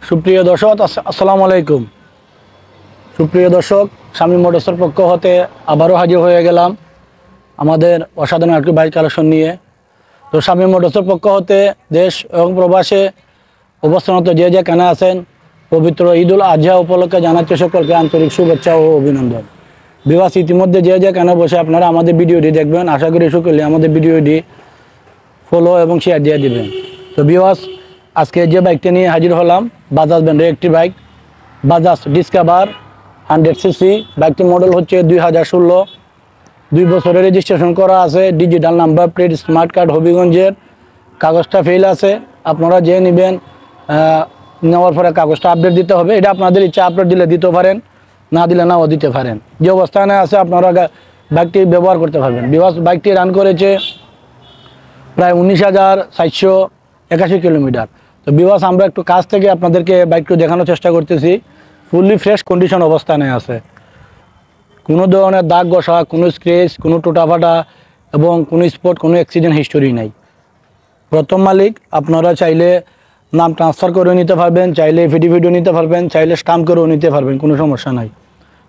সুপ্রিয় দর্শক আসসালামু আলাইকুম। সুপ্রিয় দর্শক, শামীম মোটরসের পক্ষ হতে আবারও হাজির হয়ে গেলাম আমাদের অসাধারণ একটি বাইক কালেকশন নিয়ে। তো শামীম মোটরসের পক্ষ হতে দেশ এবং প্রবাসে অবস্থানত যে যেখানে আছেন, পবিত্র ঈদুল আজহা উপলক্ষে জানাচ্ছি সকলকে আন্তরিক শুভেচ্ছা ও অভিনন্দন। বিবাস ইতিমধ্যে যে যেখানে বসে আপনারা আমাদের ভিডিওটি দেখবেন, আশা করি সকলে আমাদের ভিডিওটি ফলো এবং শেয়ার দিয়ে দিবেন। তো বিবাস আজকে যে বাইকটা নিয়ে হাজির হলাম, বাজাজ ব্র্যান্ডের একটি বাইক, বাজাজ ডিসকভার 100cc। বাইকটির মডেল হচ্ছে 2016, 2 বছরের রেজিস্ট্রেশন করা আছে, digital number plate, smart card, হবিগঞ্জের কাগজটা ফেল আছে। আপনারা যে নেবেন নেওয়ার পরে কাগজটা আপডেট দিতে হবে। এটা আপনাদের ইচ্ছা, আপডেট দিলে দিতে পারেন, না দিলে নাও দিতে পারেন। যে অবস্থানে আছে আপনারা বাইকটি ব্যবহার করতে পারবেন। বিবাস বাইকটি রান করেছে প্রায় 19,481 কিলোমিটার। তো বিবাস আমরা একটু কাছ থেকে আপনাদেরকে বাইকটি দেখানোর চেষ্টা করতেছি। ফুললি ফ্রেশ কন্ডিশন অবস্থানে আছে, কোনো ধরনের দাগ ঘষা, কোনো স্ক্রেচ, কোনো টোটাফাটা এবং কোনো স্পট, কোনো অ্যাক্সিডেন্ট হিস্টোরি নাই। প্রথম মালিক, আপনারা চাইলে নাম ট্রান্সফার করে নিতে পারবেন, চাইলে ভিডিও নিতে পারবেন, চাইলে স্টাম্প করেও নিতে পারবেন, কোনো সমস্যা নাই।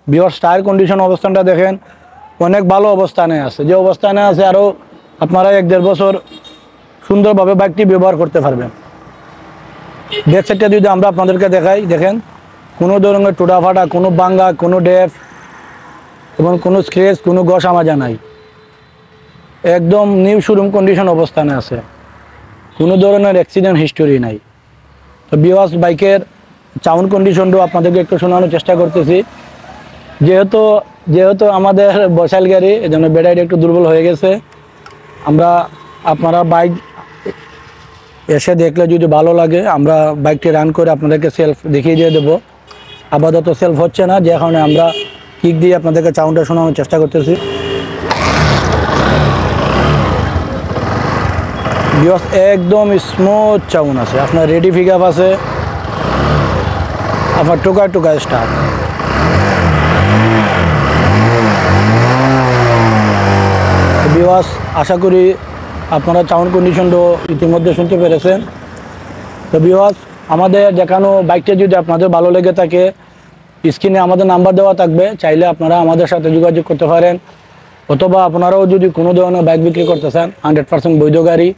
বিবাস টায়ার কন্ডিশন অবস্থানটা দেখেন, অনেক ভালো অবস্থানে আছে। যে অবস্থানে আছে আরও আপনারা 1-1.5 বছর সুন্দরভাবে বাইকটি ব্যবহার করতে পারবেন। ব্যাক সাইডটা যদি আমরা আপনাদেরকে দেখাই, দেখেন কোনো ধরনের টোটা ফাটা, কোনো বাঙ্গা, কোনো ডেফ এবং কোনো স্ক্রেচ, কোনো ঘষা মাজা নাই। একদম নিউ শোরুম কন্ডিশন অবস্থানে আছে, কোনো ধরনের অ্যাক্সিডেন্ট হিস্টোরি নাই। তো বিওয়াস বাইকের সাউন্ড কন্ডিশনটাও আপনাদেরকে একটু শোনানোর চেষ্টা করতেছি। যেহেতু আমাদের বসাইল গাড়ি, এজন্য ব্যাটারিটা একটু দুর্বল হয়ে গেছে। আপনারা বাইক এসে দেখলে যদি ভালো লাগে, আমরা বাইকটি রান করে আপনাদেরকে সেলফ দেখিয়ে দিয়ে দেবো। আপাতত সেলফ হচ্ছে না, যে কারণে আমরা কিক দিয়ে আপনাদেরকে সাউন্ডটা শোনানোর চেষ্টা করতেছি। বিকজ একদম স্মুথ সাউন্ড আছে, আপনার রেডি পিক আপ আছে, আপনার টোকা স্টার্ট। বিকজ আশা করি আপনারা সাউন্ড কন্ডিশনটাও ইতিমধ্যে শুনতে পেরেছেন। তো বিকজ আমাদের দেখানো বাইকটা যদি আপনাদের ভালো লেগে থাকে, স্ক্রিনে আমাদের নাম্বার দেওয়া থাকবে, চাইলে আপনারা আমাদের সাথে যোগাযোগ করতে পারেন। অথবা আপনারাও যদি কোনো ধরনের বাইক বিক্রি করতে চান, 100% বৈধ গাড়ি,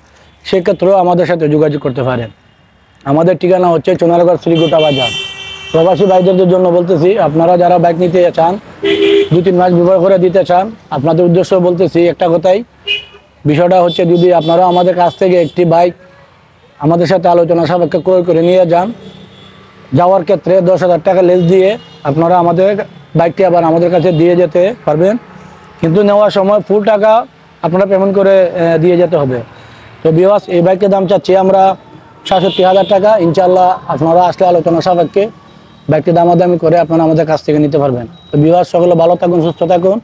সেক্ষেত্রেও আমাদের সাথে যোগাযোগ করতে পারেন। আমাদের ঠিকানা হচ্ছে চুনারগড় শ্রীগোটা বাজার। প্রবাসী বাইকদের জন্য বলতেছি, আপনারা যারা বাইক নিতে চান, 2-3 মাস ব্যবহার করে দিতে চান, আপনাদের উদ্দেশ্য বলতেছি একটা কথাই, বিষয়টা হচ্ছে যদি আপনারা আমাদের কাছ থেকে একটি বাইক আমাদের সাথে আলোচনা সাপেক্ষে ক্রয় করে নিয়ে যান, যাওয়ার ক্ষেত্রে 10,000 টাকা লেস দিয়ে আপনারা আমাদের বাইকটি আবার আমাদের কাছে দিয়ে যেতে পারবেন। কিন্তু নেওয়ার সময় ফুল টাকা আপনারা পেমেন্ট করে দিয়ে যেতে হবে। তো বিওয়াস, এই বাইকের দাম চাচ্ছি আমরা 67,000 টাকা। ইনশাল্লাহ আপনারা আসলে আলোচনা সাপেক্ষে বাইকটি দামাদামি করে আপনারা আমাদের কাছ থেকে নিতে পারবেন। তো বিওয়াস, সকলে ভালো থাকুন, সুস্থ থাকুন,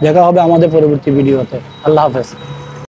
দেখা হবে আমাদের পরবর্তী ভিডিওতে। আল্লাহ হাফেজ।